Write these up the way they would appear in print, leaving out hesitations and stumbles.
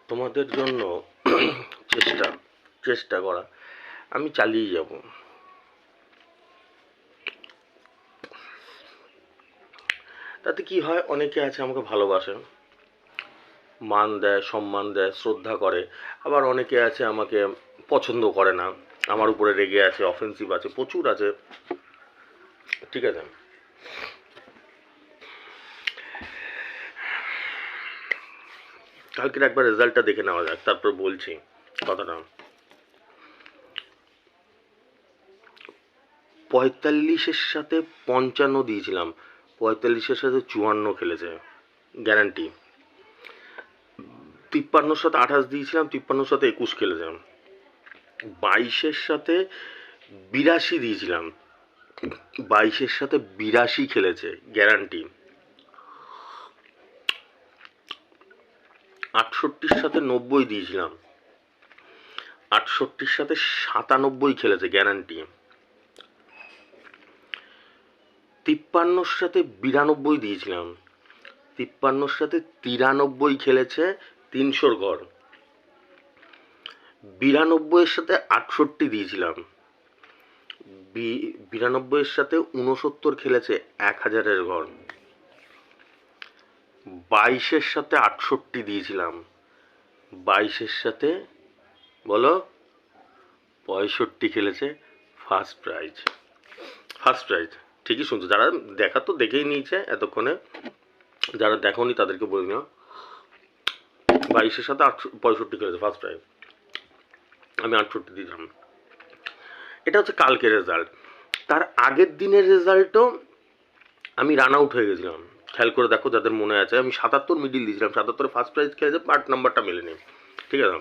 তোমাদের জন্য চেষ্টা চেষ্টা করা আমি চালিয়ে যাব। তাতে কি হয়, অনেকে আছে আমাকে ভালোবাসে, মান দেয়, সম্মান দেয়, শ্রদ্ধা করে। আবার অনেকে আছে আমাকে পছন্দ করে না, আমার উপরে রেগে আছে, অফেন্সিভ আছে, প্রচুর আছে। ঠিক আছে, কালকের একবার রেজাল্টটা দেখে নেওয়া যাক, তারপর বলছি কথাটা। 45-এর সাথে 55 দিয়েছিলাম, 45-এর সাথে 54 খেলেছে, গ্যারান্টি। 53-র সাথে 28 দিয়েছিলাম, 53-র সাথে 21 খেলেছে। 22-এর সাথে 82 দিয়েছিলাম, 22-এর সাথে 82 খেলেছে, গ্যারান্টি। 68-র সাথে 90 দিয়েছিলাম, 68-র সাথে 97 খেলেছে, গ্যারান্টি। 53-র সাথে 92 দিয়েছিলাম, 53-র সাথে 93 খেলেছে, 300 ঘর। 92-এর সাথে 68 দিয়েছিলাম, 92-এর সাথে 69 খেলেছে, 1000 ঘর। 22-এর সাথে 68 দিয়েছিলাম, 22-এর সাথে বলো 65 খেলেছে, ফার্স্ট প্রাইজ। ফার্স্ট প্রাইজ, ঠিকই শুনছো। যারা দেখা তো দেখেই নিয়েছে এতক্ষণে, যারা দেখোনি তাদেরকে বলি না। 22-এর সাথে 65 খেলেছে, ফার্স্ট প্রাইজ। আমি 68 দিয়েছিলাম। এটা হচ্ছে কালকের রেজাল্ট। তার আগের দিনের রেজাল্টও আমি রান আউট হয়ে গেছিলাম, খেয়াল করে দেখো যাদের মনে আছে। আমি 77 মিডিল দিয়েছিলাম, 77-এ ফার্স্ট প্রাইজ খেলেছে, পার্ট নাম্বারটা মেলেনি, ঠিক আছে।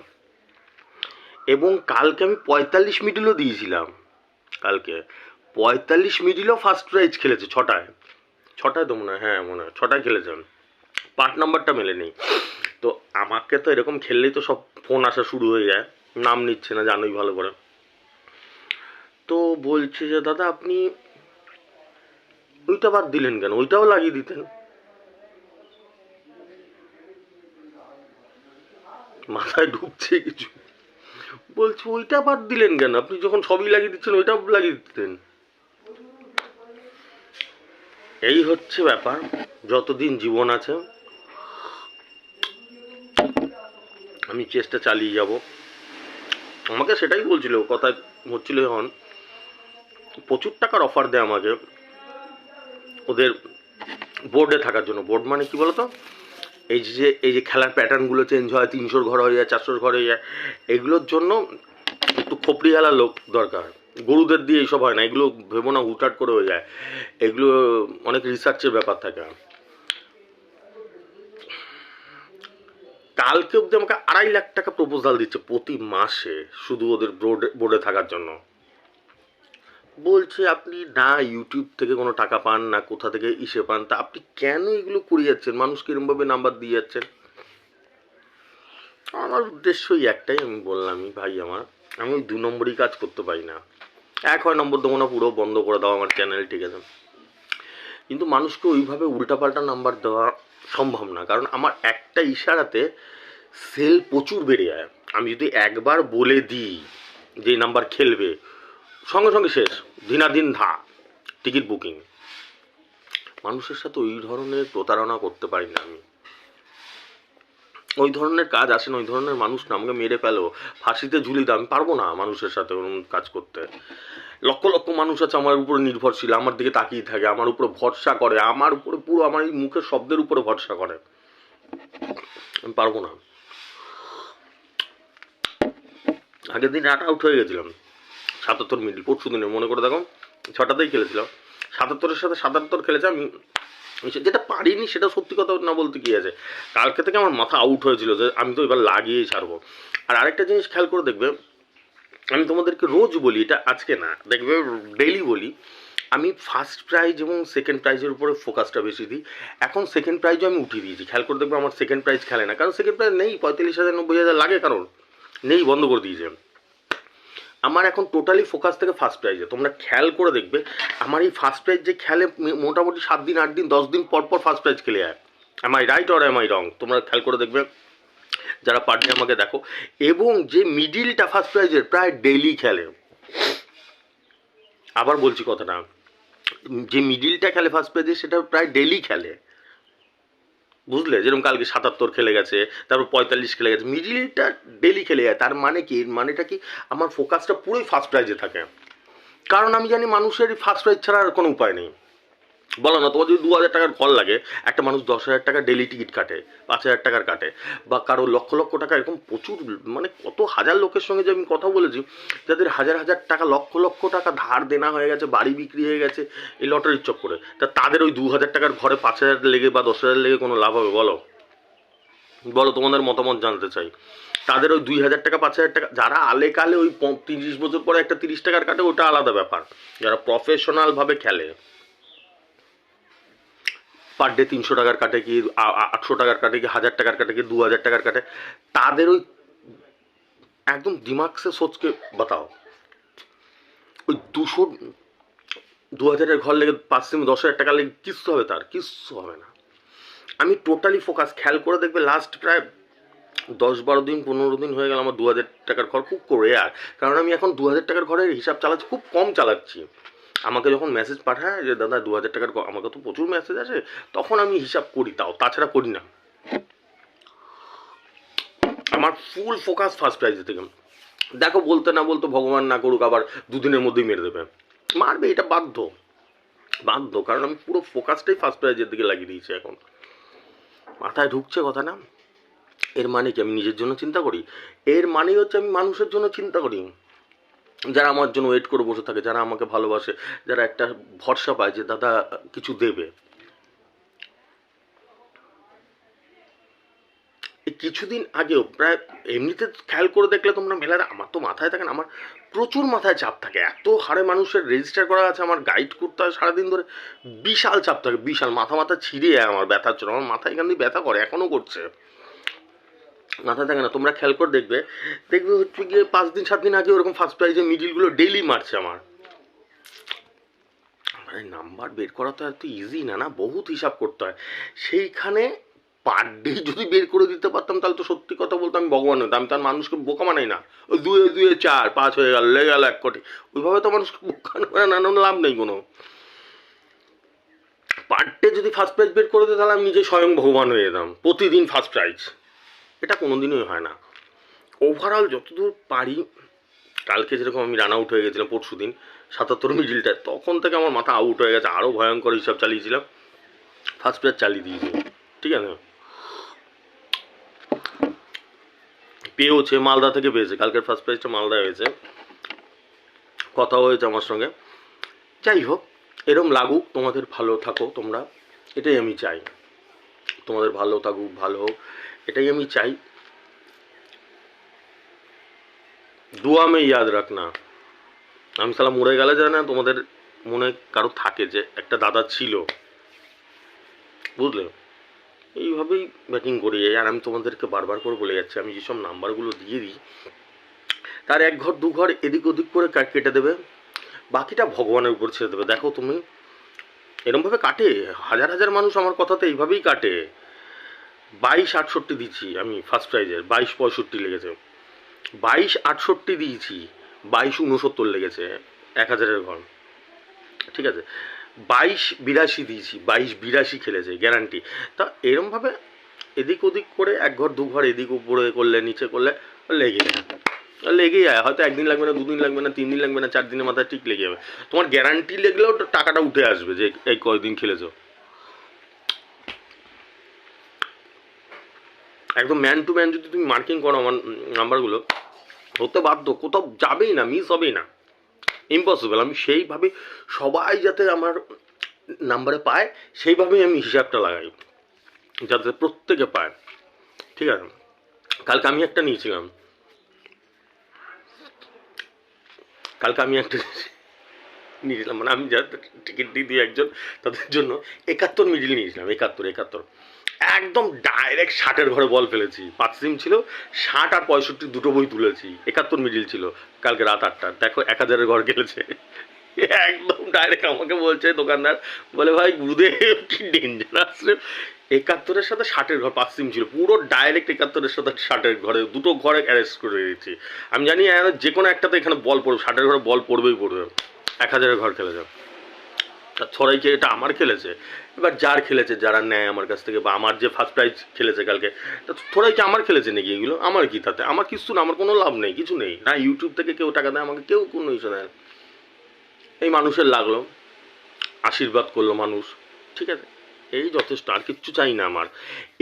এবং কালকে আমি 45 মিডিলও দিয়েছিলাম, কালকে 45 মিডিলও ফার্স্ট প্রাইজ খেলেছে, 6টায় তো মনে হয়, হ্যাঁ মনে হয় 6টায় খেলেছে, পার্ট নাম্বারটা মেলেনি। তো আমাকে তো এরকম খেললেই তো সব ফোন আসা শুরু হয়ে যায়, নাম নিচ্ছে না, জানোই ভালো করে। তো বলছে যে দাদা আপনি ওইটা বাদ দিলেন কেন, ওইটাও লাগিয়ে দিতেন। মাথায় ঢুকছে কিছু, বলছে ওইটা বাদ দিলেন কেন, আপনি যখন সবই লাগিয়ে দিচ্ছেন ওইটাও লাগিয়ে দিতেন। এই হচ্ছে ব্যাপার, যতদিন জীবন আছে আমি চেষ্টা চালিয়ে যাব। আমাকে সেটাই বলছিল, কথা হচ্ছিল যখন, প্রচুর টাকার অফার দেয় আমাকে ওদের বোর্ডে থাকার জন্য। বোর্ড মানে কি বলতো, এই যে খেলার প্যাটার্নগুলো চেঞ্জ হয়, 300 ঘর হয়ে যায়, 400 ঘর হয়ে যায়, এগুলোর জন্য একটু খোপড়িওয়ালা লোক দরকার। গরুদের দিয়ে এইসব হয় না, এগুলো ভেবো না হুটহাট করে হয়ে যায়, এগুলো অনেক রিসার্চের ব্যাপার থাকে। কালকে অব্দি আমাকে 2.5 লাখ টাকা প্রপোজাল দিচ্ছে প্রতি মাসে, শুধু ওদের বোর্ডে থাকার জন্য। বলছে আপনি না ইউটিউব থেকে কোনো টাকা পান না, কোথা থেকে ইসে পান, তা আপনি কেন এগুলো করে যাচ্ছেন, মানুষকে এরমভাবে নাম্বার দিয়ে যাচ্ছেন। আমার উদ্দেশ্যই একটাই, আমি বললামই ভাই আমি ওই 2 নম্বরই কাজ করতে পারি না। 1 নম্বর দেবো না, পুরো বন্ধ করে দাও আমার চ্যানেল, ঠিক আছে। কিন্তু মানুষকে ওইভাবে উল্টাপাল্টা নাম্বার দেওয়া সম্ভব না, কারণ আমার একটা ইশারাতে সেল প্রচুর বেড়ে যায়। আমি যদি একবার বলে দিই যে নাম্বার খেলবে, সঙ্গে সঙ্গে শেষ, দিনাদিন টিকিট বুকিং। মানুষের সাথে ওই ধরনের প্রতারণা করতে পারি না আমি, ওই ধরনের কাজ আসে না, ওই ধরনের মানুষ না। আমাকে মেরে ফেলো, ফাঁসিতে ঝুলি দাও, আমি পারবো না মানুষের সাথে ওরকম কাজ করতে। লক্ষ লক্ষ মানুষ আছে আমার উপরে নির্ভরশীল, আমার দিকে তাকিয়ে থাকে, আমার উপরে ভরসা করে, আমার উপরে পুরো আমার এই মুখের শব্দের উপরে ভরসা করে। আমি পারবো না। আগের দিন রান আউট হয়ে গেছিলাম, 77 মিনিট, পরশু দিনে মনে করে দেখো 6টাতেই খেলেছিলাম, 77-এর সাথে 77 খেলেছে। আমি যেটা পারিনি সেটা সত্যি কথা না বলতে কি আছে, কালকে থেকে আমার মাথা আউট হয়েছিল যে আমি তো এবার লাগিয়েই ছাড়বো। আর আরেকটা জিনিস খেয়াল করে দেখবে, আমি তোমাদেরকে রোজ বলি, এটা আজকে না, দেখবে ডেইলি বলি, আমি ফার্স্ট প্রাইজ এবং সেকেন্ড প্রাইজের উপরে ফোকাসটা বেশি দিই। এখন সেকেন্ড প্রাইজও আমি উঠিয়ে দিয়েছি, খেয়াল করে দেখবে আমার সেকেন্ড প্রাইজ খেলে না, কারণ সেকেন্ড প্রাইজ নেই। 45,000 90,000 লাগে, কারণ নেই, বন্ধ করে দিয়েছে। আমার এখন টোটালি ফোকাস থেকে ফার্স্ট প্রাইজে। তোমরা খেয়াল করে দেখবে আমার এই ফার্স্ট প্রাইজ যে খেলে মোটামুটি 7 দিন 8 দিন 10 দিন পর পর ফার্স্ট প্রাইজ খেলে যায়। Am I right or am I wrong? তোমরা খেয়াল করে দেখবে যারা পার ডে আমাকে দেখো, এবং যে মিডিলটা ফার্স্ট প্রাইজের প্রায় ডেইলি খেলে। আবার বলছি কথাটা, যে মিডিলটা খেলে ফার্স্ট প্রাইজে সেটা প্রায় ডেইলি খেলে, বুঝলে? যেরকম কালকে ৭৭ খেলে গেছে, তারপর ৪৫ খেলে গেছে, মিডিলটা ডেলি খেলে যায়। তার মানে কি, মানেটা কি, আমার ফোকাসটা পুরোই ফার্স্ট প্রাইজে থাকে। কারণ আমি জানি মানুষের ফার্স্ট প্রাইজ ছাড়া আর কোনো উপায় নেই। বলো না, তোমার যদি ২,০০০ টাকার ঘর লাগে, একটা মানুষ ১০,০০০ টাকা ডেলি টিকিট কাটে, ৫,০০০ টাকার কাটে, বা কারো লক্ষ লক্ষ টাকা, এরকম প্রচুর, মানে কত হাজার লোকের সঙ্গে যে আমি কথা বলেছি, যাদের হাজার হাজার টাকা, লক্ষ লক্ষ টাকা ধার দেনা হয়ে গেছে, বাড়ি বিক্রি হয়ে গেছে এই লটারির চক্করে। তা তাদের ওই ২,০০০ টাকার ঘরে ৫,০০০ লেগে বা ১০,০০০ লেগে কোনো লাভ হবে? বলো বলো, তোমাদের মতামত জানতে চাই। তাদের ওই ২,০০০ টাকা, ৫,০০০ টাকা, যারা আলে কালে ওই ৩০ বছর পরে একটা ৩০ টাকার কাটে, ওটা আলাদা ব্যাপার। যারা প্রফেশনালভাবে খেলে, পার ডে ৩০০ টাকার কাটে, কি ৮০০ টাকার কাটে, কি ১,০০০ টাকার কাটে, কি ২,০০০ টাকার কাটে, তাদের ওই একদম দিমাগ সে সোচকে বাতাও, ওই ২,০০০-২,০০০ ঘর লেগে ৫-১০,০০০ টাকা লেগে কিচ্ছু হবে? তার কিচ্ছু হবে না। আমি টোটালি ফোকাস, খেয়াল করে দেখবে লাস্ট প্রায় ১০-১২ দিন ১৫ দিন হয়ে গেল আমার ২,০০০ টাকার ঘর খুব করে। আর কারণ আমি এখন ২,০০০ টাকার ঘরের হিসাব চালাচ্ছি, খুব কম চালাচ্ছি। আমাকে যখন মেসেজ পাঠায় যে দাদা ২,০০০ টাকার, আমাকে তো প্রচুর মেসেজ আসে, তখন আমি হিসাব করি, তাছাড়া করি না। আমার ফুল ফোকাস ফার্স্ট প্রাইজের থেকে। দেখো, বলতে না বলতে, ভগবান না করুক আবার দুদিনের মধ্যেই মেরে দেবে, মারবে, এটা বাধ্য বাধ্য, কারণ আমি পুরো ফোকাসটাই ফার্স্ট প্রাইজের দিকে লাগিয়ে দিয়েছি এখন। মাথায় ঢুকছে কথা না? এর মানে কি আমি নিজের জন্য চিন্তা করি? এর মানেই হচ্ছে আমি মানুষের জন্য চিন্তা করি, যারা আমার জন্য ওয়েট করে বসে থাকে, যারা আমাকে ভালোবাসে, যারা একটা ভরসা পায় যে দাদা কিছু দেবে। এই কিছুদিন আগেও প্রায়, এমনিতে খেয়াল করে দেখলে তোমরা মেলার, আমার তো মাথায় থাকে না, আমার প্রচুর মাথায় চাপ থাকে, এত হারে মানুষের রেজিস্টার করা আছে, আমার গাইড করতে হয় সারাদিন ধরে, বিশাল চাপ থাকে, বিশাল, মাথা ছিঁড়ে যায় আমার ব্যথার জন্য, আমার মাথা এখান দিয়ে ব্যথা করে, এখনও করছে, মাথা থাকে না। তোমরা খেয়াল করে দেখবে, দেখবে হচ্ছে গিয়ে ৫ দিন ৭ দিন আগে ওরকম ফার্স্ট প্রাইজের মিডিলগুলো ডেইলি মারছে আমার। মানে নাম্বার বের করা তো এত ইজি না, না, বহুত হিসাব করতে হয়। সেইখানে পার ডে যদি বের করে দিতে পারতাম, তাহলে তো সত্যি কথা বলতে আমি ভগবান হতাম। আমি তার মানুষকে বোকা বানাই না, ওই ২-২ ৪ ৫ হয়ে গেল, লেগে গেল ১ কোটি, ওইভাবে তো মানুষকে বোকা বানানোর লাভ নেই কোনো। পার ডে যদি ফার্স্ট প্রাইজ বের করে দিতে, তাহলে আমি নিজে স্বয়ং ভগবান হয়ে যেতাম, প্রতিদিন ফার্স্ট প্রাইজ। এটা কোনোদিনই হয় না। ওভারঅল যতদূর পারি, কালকে যেরকম আমি রান আউট হয়ে গেছিলাম, পরশু দিন ৭৭ মিডিলটায়, তখন থেকে আমার মাথা আউট হয়ে গেছে, আরও ভয়ঙ্কর হিসাব চালিয়েছিলাম, ফার্স্ট প্রাইজ চালিয়ে দিয়েছি, ঠিক আছে। পেয়েওছে, মালদা থেকে পেয়েছে, কালকের ফার্স্ট প্রাইজটা মালদা হয়েছে, কথা হয়েছে আমার সঙ্গে। যাই হোক, এরম লাগুক, তোমাদের ভালো থাকো তোমরা, এটাই আমি চাই, তোমাদের ভালো থাকুক, ভালো হোক, এটাই আমি চাই। দুয়া মে ইয়াদ রাখনা। আমি সালা মরে গেলে যায় না, তোমাদের মনে কারো থাকে যে একটা দাদা ছিল, বুঝলে? এইভাবেই ব্যাটিং করে যাই। আর আমি তোমাদেরকে বারবার করে বলে যাচ্ছি, আমি যেসব নাম্বারগুলো দিয়ে দিই, তার ১ ঘর ২ ঘর এদিক ওদিক করে কেটে দেবে, বাকিটা ভগবানের উপর ছেড়ে দেবে। দেখো তুমি, এরমভাবে কাটে, হাজার হাজার মানুষ আমার কথাতে এইভাবেই কাটে। ২২-৬৮ দিচ্ছি আমি ফার্স্ট প্রাইজের, ২২-৬৫ লেগেছে, ২২-৬৮ দিয়েছি, ২২-৬৯ লেগেছে ১,০০০-এর ঘর, ঠিক আছে। ২২-৮২ দিয়েছি, ২২-৮২ খেলেছে গ্যারান্টি। তা এরমভাবে এদিক ওদিক করে ১ ঘর ২ ঘর এদিক উপরে করলে, নিচে করলে লেগে যায়, লেগেই যায়। হয়তো ১ দিন লাগবে না, ২ দিন লাগবে না, ৩ দিন লাগবে না, ৪ দিনের মাথায় ঠিক লেগে যাবে। তোমার গ্যারান্টি লেগলেও টাকাটা উঠে আসবে, যে এই কয়দিন খেলেছো। একদম ম্যান টু ম্যান যদি তুমি মার্কিং করো আমার নাম্বারগুলো, হতে বাধ্য, কোথাও যাবেই না, মিস হবেই না, ইম্পসিবল। আমি সেইভাবে সবাই যাতে আমার নাম্বারে পায়, সেইভাবেই আমি হিসাবটা লাগাই, যাতে প্রত্যেকে পায়, ঠিক আছে। কালকে আমি একটা নিয়েছিলাম, মানে আমি যাদের টিকিট দিয়ে দিই একজন, তাদের জন্য ৭১ মিডিল নিয়েছিলাম, ৭১ একদম ডাইরেক্ট ৬০-এর ঘরে বল ফেলেছি, ৫ সিম ছিল, ৬০ আর ৬৫ দুটো বই তুলেছি, ৭১ মিডিল ছিল, কালকে রাত ৮টার, দেখো ১,০০০-এর ঘর খেলেছে, একদম ডাইরেক্ট আমাকে বলছে দোকানদার, বলে ভাই গুরুদেব কি ডেঞ্জারাস রে, 71-এর সাথে 60-এর ঘর 5 সিম ছিল, পুরো ডাইরেক্ট 71-এর সাথে 60-এর ঘরে, দুটো ঘরে অ্যারেস্ট করে দিয়েছি। আমি জানি যে কোনো একটাতে এখানে বল পড়বে, 60-এর ঘরে বল পড়বেই পড়বে। 1000-এর ঘর খেলেছে, ছড়াইকে এটা আমার খেলেছে। এবার যার খেলেছে, যারা নেয় আমার কাছ থেকে, বা আমার যে ফার্স্ট প্রাইজ খেলেছে কালকে, তা থোড়াইকে আমার খেলেছে নাকি এগুলো? আমার কি তাতে? আমার কিছু না, আমার কোনো লাভ নেই, কিছু নেই না। ইউটিউব থেকে কেউ টাকা দেয় আমাকে, কেউ কোনো ইস্যু দেয়। এই মানুষের লাগলো, আশীর্বাদ করলো মানুষ, ঠিক আছে, এই যথেষ্ট, আর কিচ্ছু চাই না আমার।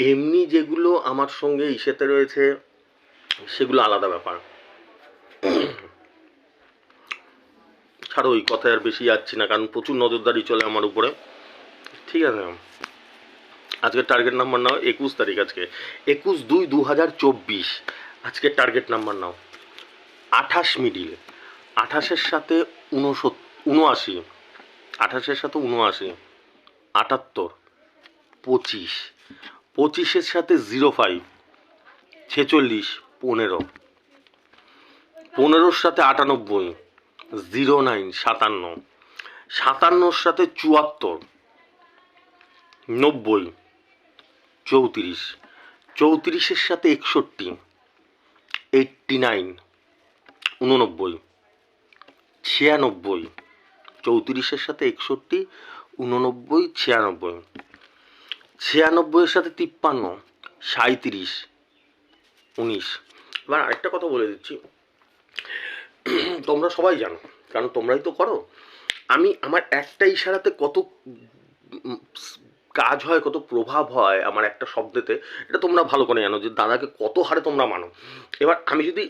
এমনি যেগুলো আমার সঙ্গে ইসেতে রয়েছে সেগুলো আলাদা ব্যাপার। ছাড়ো, ওই কথায় আর বেশি যাচ্ছি না, কারণ প্রচুর নজরদারি চলে আমার উপরে, ঠিক আছে। আজকের টার্গেট নাম্বার নাও 21 তারিখ, আজকে 21/2/2024। আজকের টার্গেট নাম্বার নাও 28 মিডিল, 28-এর সাথে 79, 28-এর সাথে 79, 78, 25, 25-এর সাথে 05, 46, 15, 15-র সাথে 98, 09, 57, 57-র সাথে 74, 90, 34, 34-এর সাথে 61, 89, 89, 96, 34-এর সাথে 61, 89, 96, 96-এর সাথে 53, 37, 19। এবার আরেকটা কথা বলে দিচ্ছি, তোমরা সবাই জানো, কারণ তোমরাই তো করো। আমি আমার একটা ইশারাতে কত কাজ হয়, কত প্রভাব হয় আমার একটা শব্দেতে, এটা তোমরা ভালো করে জানো, যে দাদাকে কত হারে তোমরা মানো। এবার আমি যদি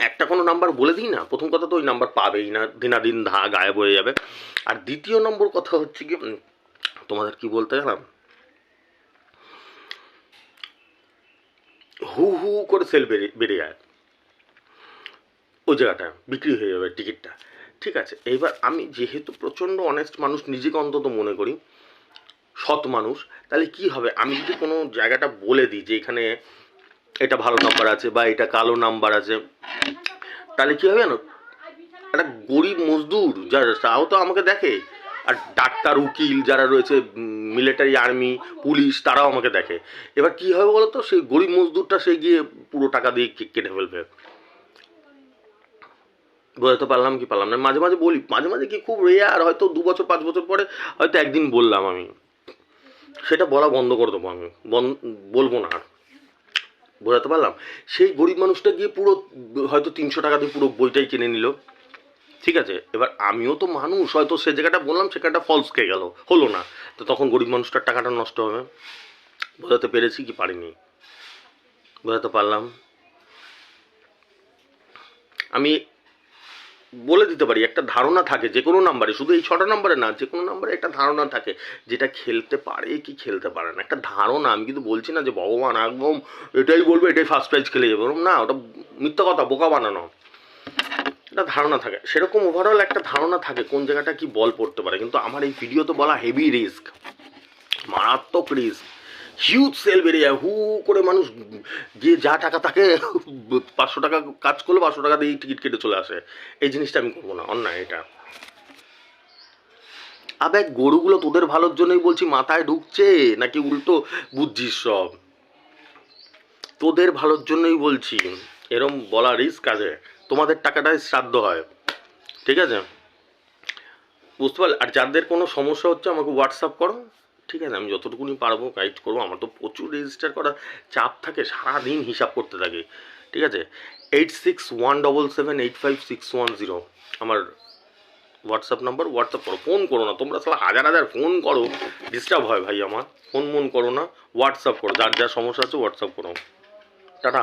একটা কোনো নাম্বার বলে দিই না, প্রথম কথা তো ওই নাম্বার পাবেই না, দিনাদিন গায়েব হয়ে যাবে। আর দ্বিতীয় নম্বর কথা হচ্ছে কি, তোমাদের কি বলতে গেলাম, হু হু করে সেল বেড়ে যায়, ওই জায়গাটা বিক্রি হয়ে যাবে টিকিটটা, ঠিক আছে। এইবার আমি যেহেতু প্রচণ্ড অনেস্ট মানুষ, নিজেকে অন্তত মনে করি সৎ মানুষ, তাহলে কি হবে, আমি যদি কোনো জায়গাটা বলে দিই যে এখানে এটা ভালো নাম্বার আছে বা এটা কালো নাম্বার আছে, তাহলে কী হবে জানো, একটা গরিব মজদুর যারা, তাও তো আমাকে দেখে, আর ডাক্তার, উকিল যারা রয়েছে, মিলিটারি, আর্মি, পুলিশ, তারাও আমাকে দেখে। এবার কী হবে বলো তো, সেই গরিব মজদুরটা সে গিয়ে পুরো টাকা দিয়ে কেটে ফেলবে। বোঝাতে পারলাম কি পারলাম না? মাঝে মাঝে বলি, মাঝে মাঝে কি খুব রেয়ার, হয়তো 2 বছর 5 বছর পরে হয়তো একদিন বললাম, আমি সেটা বলা বন্ধ করে দেবো, আমি বলবো না আর। বোঝাতে পারলাম? সেই গরিব মানুষটা গিয়ে পুরো হয়তো 300 টাকা দিয়ে পুরো বইটাই কিনে নিল, ঠিক আছে। এবার আমিও তো মানুষ, হয়তো সে জায়গাটা বললাম, সেখানটা ফলস খেয়ে গেল, হলো না, তো তখন গরিব মানুষটার টাকাটা নষ্ট হবে। বোঝাতে পেরেছি কি পারিনি? বোঝাতে পারলাম? আমি বলে দিতে পারি, একটা ধারণা থাকে যে কোনো নাম্বারে, শুধু এই 6টা নাম্বারে না, যে কোনো নাম্বারে একটা ধারণা থাকে, যেটা খেলতে পারে কি খেলতে পারে না, একটা ধারণা। আমি কিন্তু বলছি না যে ভগবান একদম এটাই বলবে, এটাই ফার্স্ট প্রাইজ খেলে যাবে, না, ওটা মিথ্যা কথা, বোকা বানানো। একটা ধারণা থাকে, সেরকম ওভারঅল একটা ধারণা থাকে কোন জায়গাটা কি বল পড়তে পারে। কিন্তু আমার এই ভিডিও তো বলা হেভি রিস্ক, মারাত্মক রিস্ক, হিউজ সেল বেড়ে যায়, হু করে মানুষ গিয়ে যা টাকা থাকে 500 টাকা কাজ করলে 500 টাকা দিয়ে টিকিট কেটে চলে আসে। এই জিনিসটা আমি করবো না, অন্যায় এটা। আবে গরুগুলো তোদের ভালোর জন্যই বলছি, মাথায় ঢুকছে নাকি উল্টো বুঝছিস সব? তোদের ভালোর জন্যই বলছি, এরম বলা রিস্ক আছে, তোমাদের টাকাটাই শ্রাদ্ধ হয়, ঠিক আছে, বুঝতে পারলে? আর যাদের কোনো সমস্যা হচ্ছে আমাকে হোয়াটসঅ্যাপ করো, ঠিক আছে, আমি যতটুকুনি পারবো গাইড করবো। আমার তো প্রচুর রেজিস্টার করা চাপ থাকে, সারাদিন হিসাব করতে থাকি, ঠিক আছে। 8617785610 আমার হোয়াটসঅ্যাপ নাম্বার, হোয়াটসঅ্যাপ করো, ফোন করো না, তোমরা সালা হাজার হাজার ফোন করো, ডিস্টার্ব হয় ভাই আমার, ফোন করো না, হোয়াটসঅ্যাপ করো, যার যা সমস্যা আছে হোয়াটসঅ্যাপ করো। টাটা।